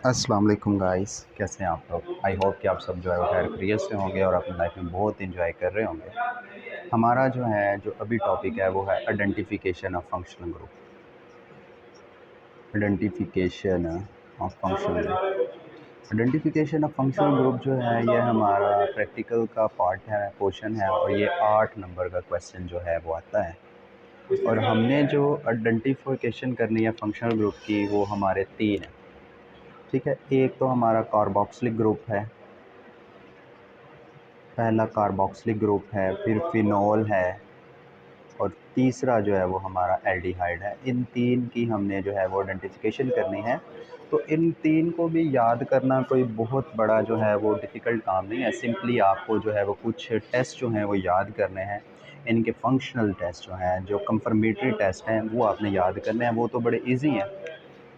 अस्सलाम वालेकुम गाइस, कैसे हैं आप लोग। आई होप कि आप सब जो है वो खैर खैरियत से होंगे और अपनी लाइफ में बहुत इंजॉय कर रहे होंगे। हमारा जो अभी टॉपिक है वो है identification of functional group. Identification of functional group. Identification of functional group जो है ये हमारा प्रैक्टिकल का पार्ट है, पोर्शन है, और ये 8 नंबर का क्वेश्चन जो है वो आता है। और हमने जो आइडेंटिफिकेशन करनी है फंक्शनल ग्रुप की वो हमारे 3 है। ठीक है, एक तो हमारा कार्बोक्सिलिक ग्रुप है, पहला कार्बोक्सिलिक ग्रुप है, फिर फिनोल है, और तीसरा जो है वो हमारा एल्डिहाइड है। इन तीन की हमने जो है वो आइडेंटिफिकेशन करनी है। तो इन तीन को भी याद करना कोई बहुत बड़ा जो है वो डिफ़िकल्ट काम नहीं है। सिंपली आपको जो है वो कुछ टेस्ट जो हैं वो याद करने हैं। इनके फंक्शनल टेस्ट जो हैं, जो कंफर्मेटरी टेस्ट हैं, वो आपने याद करने हैं। वो तो बड़े ईजी हैं,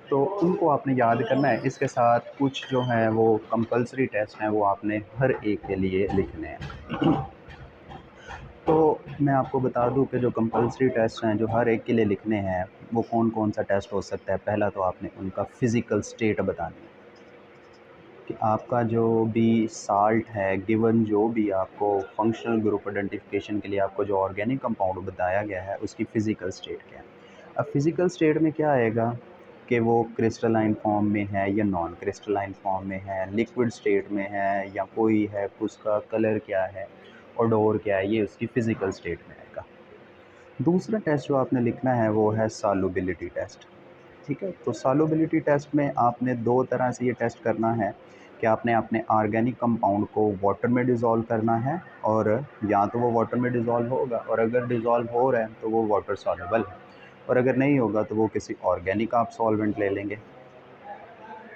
तो उनको आपने याद करना है। इसके साथ कुछ जो हैं वो कंपलसरी टेस्ट हैं, वो आपने हर एक के लिए लिखने हैं। तो मैं आपको बता दूं कि जो कंपलसरी टेस्ट हैं जो हर एक के लिए लिखने हैं, वो कौन कौन सा टेस्ट हो सकता है। पहला तो आपने उनका फ़िज़िकल स्टेट बतानी है कि आपका जो भी साल्ट है, गिवन जो भी आपको फंक्शनल ग्रुप आइडेंटिफिकेशन के लिए आपको जो ऑर्गेनिक कंपाउंड बताया गया है उसकी फ़िज़िकल स्टेट क्या है। अब फ़िज़िकल स्टेट में क्या आएगा कि वो क्रिस्टलाइन फॉर्म में है या नॉन क्रिस्टलाइन फॉर्म में है, लिक्विड स्टेट में है या कोई है, उसका कलर क्या है, ओडोर क्या है, ये उसकी फ़िज़िकल स्टेट में आएगा। दूसरा टेस्ट जो आपने लिखना है वो है सॉल्युबिलिटी टेस्ट। ठीक है, तो सॉल्युबिलिटी टेस्ट में आपने 2 तरह से ये टेस्ट करना है कि आपने अपने ऑर्गेनिक कंपाउंड को वाटर में डिज़ोल्व करना है, और या तो वो वाटर में डिज़ोल्व होगा, और अगर डिज़ोल्व हो रहा है तो वो वाटर सॉल्युबल है, और अगर नहीं होगा तो वो किसी ऑर्गेनिक आप सॉल्वेंट ले लेंगे।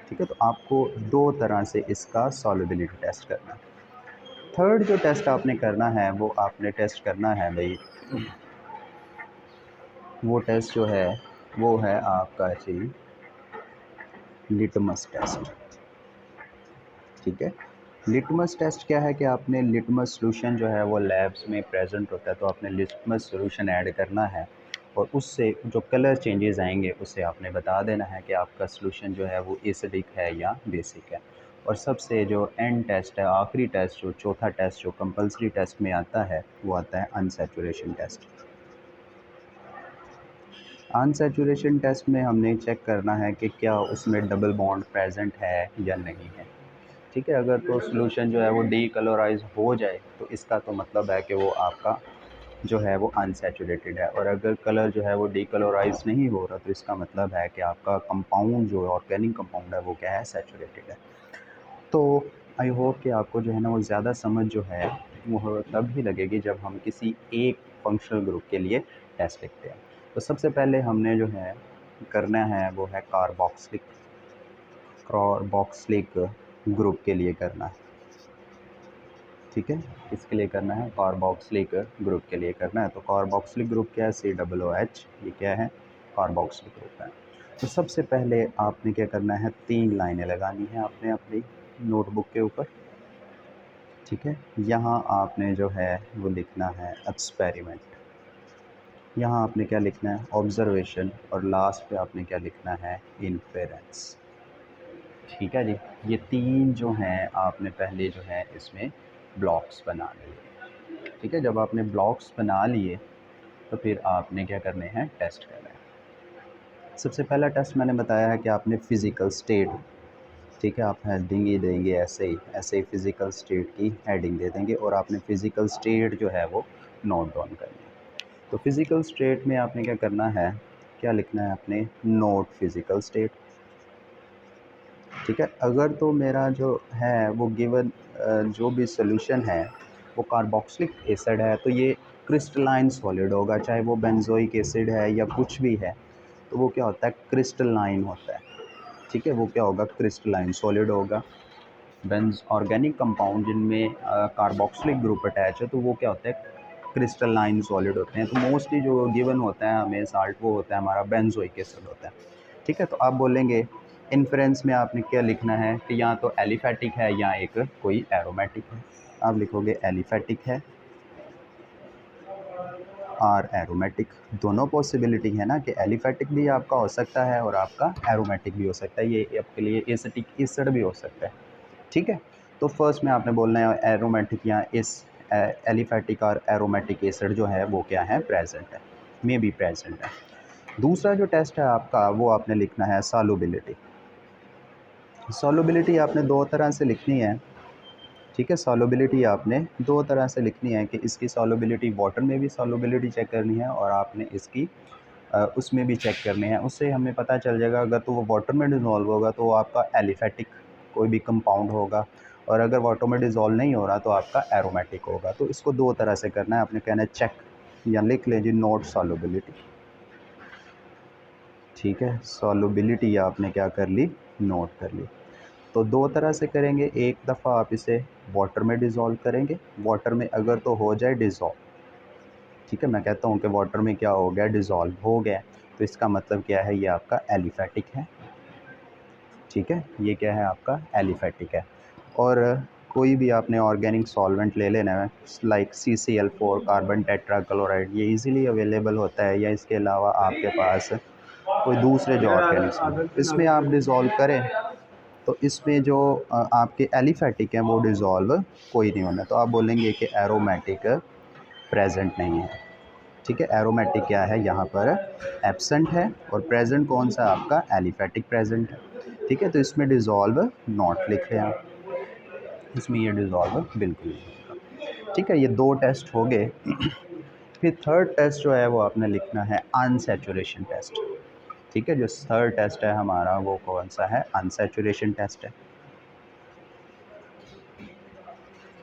ठीक है, तो आपको 2 तरह से इसका सॉल्युबिलिटी टेस्ट करना है। थर्ड जो टेस्ट आपने करना है वो आपने टेस्ट करना है भई, वो टेस्ट जो है वो है आपका जी लिटमस टेस्ट। ठीक है, लिटमस टेस्ट क्या है कि आपने लिटमस सॉल्यूशन जो है वो लैब्स में प्रेजेंट होता है, तो आपने लिटमस सॉल्यूशन ऐड करना है, और उससे जो कलर चेंजेस आएंगे उससे आपने बता देना है कि आपका सॉल्यूशन जो है वो एसिडिक है या बेसिक है। और सबसे जो एंड टेस्ट है, आखिरी टेस्ट, जो चौथा टेस्ट जो कंपलसरी टेस्ट में आता है वो आता है अनसैचुरेशन टेस्ट। अनसैचुरेशन टेस्ट में हमने चेक करना है कि क्या उसमें डबल बॉन्ड प्रेजेंट है या नहीं है। ठीक है, अगर तो सॉल्यूशन जो है वो डीकलराइज हो जाए तो इसका तो मतलब है कि वो आपका जो है वो अनसैचुरेटेड है, और अगर कलर जो है वो डीकलराइज नहीं हो रहा तो इसका मतलब है कि आपका कंपाउंड जो ऑर्गेनिक कंपाउंड है वो क्या है, सैचुरेटेड है। तो आई होप कि आपको जो है ना वो ज़्यादा समझ जो है वो तब ही लगेगी जब हम किसी एक फंक्शनल ग्रुप के लिए टेस्ट लिखते हैं। तो सबसे पहले हमने जो है करना है वो है कार्बोक्सिलिक ग्रुप के लिए करना है। ठीक है, इसके लिए करना है कार्बोक्सिलिक ग्रुप के लिए करना है। तो कार्बोक्सिलिक ग्रुप क्या है, COOH, ये क्या है, कार्बोक्सिलिक ग्रुप है। तो सबसे पहले आपने क्या करना है, 3 लाइनें लगानी है आपने अपनी नोटबुक के ऊपर। ठीक है, यहाँ आपने जो है वो लिखना है एक्सपेरिमेंट, यहाँ आपने क्या लिखना है, ऑब्जर्वेशन, और लास्ट पे आपने क्या लिखना है, इन्फेरेंस। ठीक है जी, ये 3 जो हैं आपने पहले जो है इसमें ब्लॉक्स बना लिए। ठीक है, जब आपने ब्लॉक्स बना लिए तो फिर आपने क्या करने हैं, टेस्ट करना है। सबसे पहला टेस्ट मैंने बताया है कि आपने फ़िज़िकल स्टेट, ठीक है, आप हेडिंग ही देंगे, ऐसे ही फ़िज़िकल स्टेट की हेडिंग दे देंगे, और आपने फ़िज़िकल स्टेट जो है वो नोट डाउन करनी है। तो फ़िज़िकल स्टेट में आपने क्या करना है, क्या लिखना है आपने, नोट फ़िज़िकल स्टेट। ठीक है, अगर तो मेरा जो है वो गिवन जो भी सॉल्यूशन है वो कार्बोक्सिलिक एसिड है, तो ये क्रिस्टलाइन सॉलिड होगा, चाहे वो बेंजोइक एसिड है या कुछ भी है, तो वो क्या होता है, क्रिस्टलाइन होता है। ठीक है, वो क्या होगा, क्रिस्टलाइन सॉलिड होगा। बेंज ऑर्गेनिक कंपाउंड जिनमें कार्बोक्सिलिक ग्रुप अटैच है तो वो क्या होता है, क्रिस्टलाइन सॉलिड होते हैं। तो मोस्टली जो गिवन होता है हमें साल्ट, वो होता है हमारा बेंजोइक एसिड होता है। ठीक है, तो आप बोलेंगे इन्फ्रेंस में आपने क्या लिखना है कि या तो एलिफेटिक है या एक कोई एरोमेटिक है। आप लिखोगे एलिफेटिक है, आर एरोमेटिक। दोनों पॉसिबिलिटी है ना कि एलिफेटिक भी आपका हो सकता है और आपका एरोमेटिक भी हो सकता है, ये आपके लिए एसिटिक एसिड भी हो सकता है। ठीक है, तो फर्स्ट में आपने बोलना है एरोमेटिक या इस एलिफेटिक और एरोमेटिक एसिड जो है वो क्या है, प्रेजेंट है, मे बी प्रेजेंट है। दूसरा जो टेस्ट है आपका वो आपने लिखना है सॉल्युबिलिटी। सॉल्युबिलिटी आपने दो तरह से लिखनी है। ठीक है, सॉल्युबिलिटी आपने दो तरह से लिखनी है कि इसकी सॉल्युबिलिटी वाटर में भी सॉल्युबिलिटी चेक करनी है और आपने इसकी उसमें भी चेक करनी है। उससे हमें पता चल जाएगा अगर तो वो वाटर में डिज़ोल्व होगा तो वो आपका एलिफेटिक कोई भी कंपाउंड होगा, और अगर वाटर में डिज़ोल्व नहीं हो रहा तो आपका एरोमेटिक होगा। तो इसको दो तरह से करना है, आपने कहना है चेक या लिख लें जी नोट सॉल्युबिलिटी। ठीक है, सॉल्युबिलिटी आपने क्या कर ली, नोट कर ली। तो दो तरह से करेंगे, एक दफ़ा आप इसे वाटर में डिज़ोल्व करेंगे, वाटर में अगर तो हो जाए डिज़ोल्व, ठीक है, मैं कहता हूँ कि वाटर में क्या हो गया, डिज़ोल्व हो गया, तो इसका मतलब क्या है, ये आपका एलिफेटिक है। ठीक है, ये क्या है, आपका एलिफेटिक है। और कोई भी आपने ऑर्गेनिक सॉल्वेंट ले लेना है, लाइक CCl4 कार्बन टेट्राक्लोराइड, ये इजीली अवेलेबल होता है, या इसके अलावा आपके पास कोई दूसरे जो ऑर्गेनिक्स इसमें आप डिज़ोल्व करें तो इसमें जो आपके एलिफेटिक हैं वो डिज़ोल्व कोई नहीं होना, तो आप बोलेंगे कि एरोमेटिक प्रेजेंट नहीं है। ठीक है, एरोमेटिक क्या है यहाँ पर, एब्सेंट है, और प्रेजेंट कौन सा आपका, एलिफेटिक प्रेजेंट है। ठीक है, तो इसमें डिज़ोल्व नॉट लिख रहे हैं आप, इसमें ये डिज़ोल्व बिल्कुल नहीं होगा। ठीक है, ये दो टेस्ट हो गए। फिर थर्ड टेस्ट जो है वो आपने लिखना है अनसैचुरेशन टेस्ट। ठीक है, जो थर्ड टेस्ट है हमारा वो कौन सा है, अनसैचुरेशन टेस्ट है।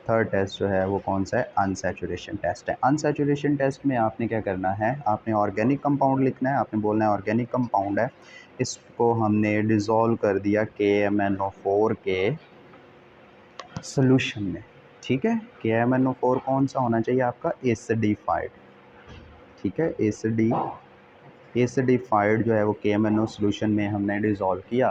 थर्ड टेस्ट जो है वो कौन सा है, अनसैचुरेशन टेस्ट है। अनसैचुरेशन टेस्ट में आपने क्या करना है, आपने ऑर्गेनिक कंपाउंड लिखना है, आपने बोलना है ऑर्गेनिक कंपाउंड है, इसको हमने डिज़ोल्व कर दिया KMnO4 के सोल्यूशन में। ठीक है, KMnO4 कौन सा होना चाहिए आपका, एसिडिफाइड। ठीक है, एसिडिफाइड जो है वो KMnO सोल्यूशन में हमने डिज़ोल्व किया,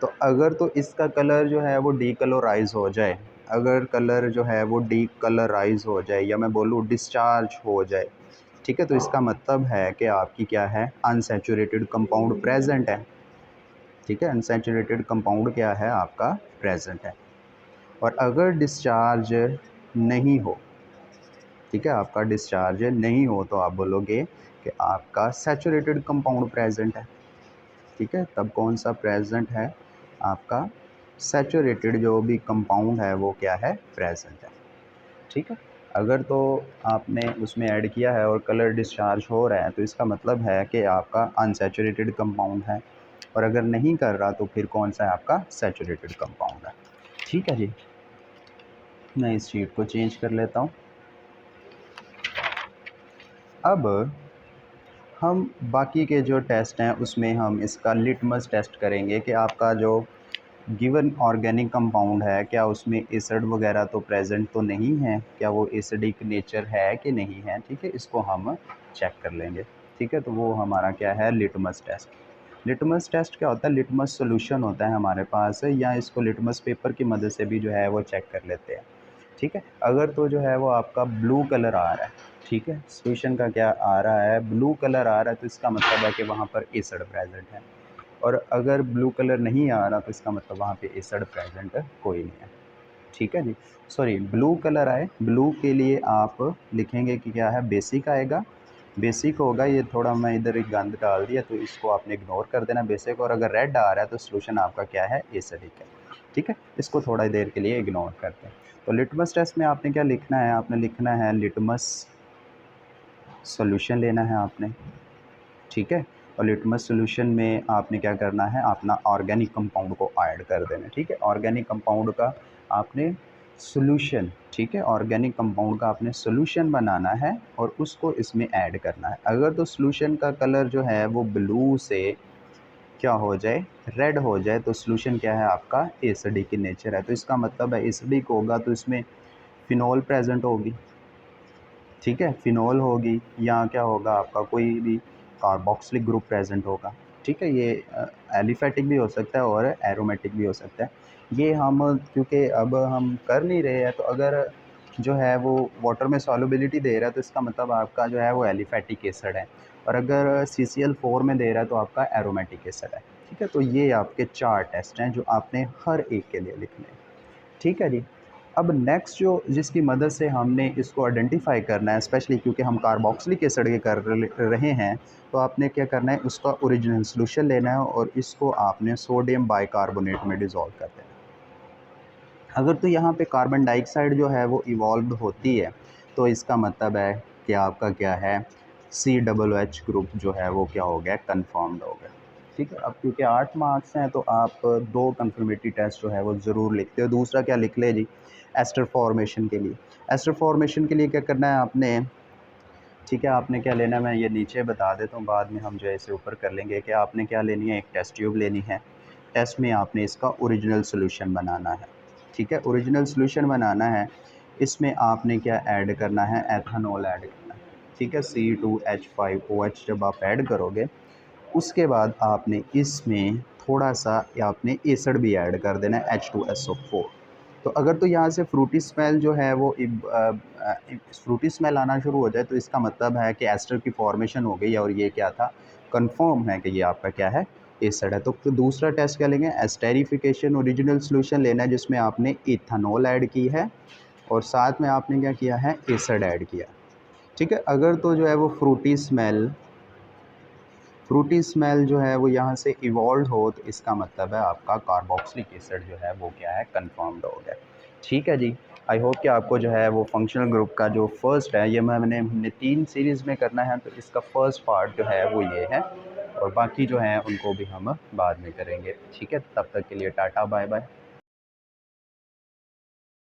तो अगर तो इसका कलर जो है वो डीकलराइज हो जाए, अगर कलर जो है वो डीकलराइज हो जाए, या मैं बोलूँ डिस्चार्ज हो जाए, ठीक है, तो इसका मतलब है कि आपकी क्या है, अनसैचुरेटेड कंपाउंड प्रेजेंट है। ठीक है, अनसैचुरेटेड कंपाउंड क्या है आपका, प्रेजेंट है। और अगर डिस्चार्ज नहीं हो, ठीक है, आपका डिस्चार्ज नहीं हो, तो आप बोलोगे कि आपका सैचुरेटेड कंपाउंड प्रेजेंट है। ठीक है, तब कौन सा प्रेजेंट है, आपका सैचुरेटेड जो भी कंपाउंड है वो क्या है, प्रेजेंट है। ठीक है, अगर तो आपने उसमें ऐड किया है और कलर डिस्चार्ज हो रहा है तो इसका मतलब है कि आपका अनसैचुरेटेड कंपाउंड है, और अगर नहीं कर रहा तो फिर कौन सा है, आपका सैचुरेटेड कंपाउंड है। ठीक है जी, मैं इस शीट को चेंज कर लेता हूँ। अब हम बाकी के जो टेस्ट हैं उसमें हम इसका लिटमस टेस्ट करेंगे कि आपका जो गिवन ऑर्गेनिक कंपाउंड है क्या उसमें एसिड वगैरह तो प्रेजेंट तो नहीं है, क्या वो एसिडिक नेचर है कि नहीं है। ठीक है, इसको हम चेक कर लेंगे। ठीक है, तो वो हमारा क्या है, लिटमस टेस्ट। लिटमस टेस्ट क्या होता है, लिटमस सॉल्यूशन होता है हमारे पास, या इसको लिटमस पेपर की मदद से भी जो है वो चेक कर लेते हैं। ठीक है, अगर तो जो है वो आपका ब्लू कलर आ रहा है, ठीक है, सॉल्यूशन का क्या आ रहा है, ब्लू कलर आ रहा है, तो इसका मतलब है कि वहाँ पर एसिड प्रेजेंट है। और अगर ब्लू कलर नहीं आ रहा तो इसका मतलब वहाँ पे एसिड प्रेजेंट कोई नहीं है। ठीक है जी, सॉरी, ब्लू कलर आए, ब्लू के लिए आप लिखेंगे कि क्या है, बेसिक आएगा, बेसिक होगा, ये थोड़ा मैं इधर एक गंद डाल दिया तो इसको आपने इग्नोर कर देना, बेसिक। और अगर रेड आ रहा है तो सोल्यूशन आपका क्या है, एसिडिक है। ठीक है, इसको थोड़ा देर के लिए इग्नोर करते हैं। तो लिटमस टेस्ट में आपने क्या लिखना है, आपने लिखना है लिटमस सॉल्यूशन लेना है आपने। ठीक है, और लिटमस सॉल्यूशन में आपने क्या करना है, अपना ऑर्गेनिक कंपाउंड को ऐड कर देना है। ठीक है, ऑर्गेनिक कंपाउंड का आपने सॉल्यूशन, ठीक है, ऑर्गेनिक कंपाउंड का आपने सॉल्यूशन बनाना है और उसको इसमें ऐड करना है। अगर तो सॉल्यूशन का कलर जो है वो ब्लू से क्या हो जाए, रेड हो जाए, तो सॉल्यूशन क्या है आपका, एसिडिक in नेचर है। तो इसका मतलब है एसिडिक होगा तो इसमें फिनॉल प्रेजेंट होगी। ठीक है, फिनॉल होगी, या क्या होगा आपका, कोई भी कार्बोक्सिलिक ग्रुप प्रेजेंट होगा। ठीक है, ये एलिफेटिक भी हो सकता है और एरोमेटिक भी हो सकता है। ये हम क्योंकि अब हम कर नहीं रहे हैं, तो अगर जो है वो वाटर में सॉल्युबिलिटी दे रहा है तो इसका मतलब आपका जो है वो एलिफैटिक एसिड है, और अगर CCl4 में दे रहा है तो आपका एरोमेटिक एसिड है। ठीक है, तो ये आपके 4 टेस्ट हैं जो आपने हर एक के लिए लिखने हैं। ठीक है जी। अब नेक्स्ट जो जिसकी मदद से हमने इसको आइडेंटिफाई करना है, स्पेशली क्योंकि हम कार्बोक्सिलिक एसिड के कर रहे हैं, तो आपने क्या करना है, उसका ओरिजिनल सोल्यूशन लेना है और इसको आपने सोडियम बाइकार्बोनेट में डिज़ोल्व कर देना है। अगर तो यहाँ पे कार्बन डाइऑक्साइड जो है वो इवॉल्व होती है तो इसका मतलब है कि आपका क्या है, COOH ग्रुप जो है वो क्या हो गया, कन्फर्म्ड हो गया। ठीक है, अब क्योंकि 8 मार्क्स हैं तो आप 2 कंफर्मेटरी टेस्ट जो है वो ज़रूर लिखते हो। दूसरा क्या लिख ले जी, एस्टर फॉर्मेशन के लिए। एस्टर फॉर्मेशन के लिए क्या करना है आपने, ठीक है, आपने क्या लेना है, मैं ये नीचे बता देता हूँ, बाद में हम जो है इसे ऊपर कर लेंगे। कि आपने क्या लेनी है, एक टेस्ट ट्यूब लेनी है। टेस्ट में आपने इसका ओरिजिनल सोल्यूशन बनाना है। ठीक है, ओरिजिनल सोल्यूशन बनाना है, इसमें आपने क्या ऐड करना है, एथेनॉल ऐड करना है। ठीक है, C2H5OH जब आप ऐड करोगे उसके बाद आपने इसमें थोड़ा सा आपने एसिड भी ऐड कर देना है, H2SO4। तो अगर तो यहाँ से फ्रूटी स्मेल जो है वो फ्रूटी स्मेल आना शुरू हो जाए तो इसका मतलब है कि एस्टर की फॉर्मेशन हो गई है, और ये क्या था, कंफर्म है कि ये आपका क्या है, एसिड है। तो दूसरा टेस्ट क्या लेंगे, एस्टेरिफिकेशन ओरिजिनल सोल्यूशन लेना है जिसमें आपने इथेनॉल ऐड की है और साथ में आपने क्या किया है, एसिड ऐड किया। ठीक है, अगर तो जो है वो फ्रूटी स्मेल जो है वो यहाँ से इवॉल्व हो तो इसका मतलब है आपका कार्बोक्सिलिक एसिड जो है वो क्या है, कन्फर्म्ड हो गया। ठीक है जी। आई होप कि आपको जो है वो फंक्शनल ग्रुप का जो फर्स्ट है, ये हमने 3 सीरीज़ में करना है, तो इसका फर्स्ट पार्ट जो है वो ये है, और बाकी जो है उनको भी हम बाद में करेंगे। ठीक है, तब तक के लिए टाटा बाय बाय।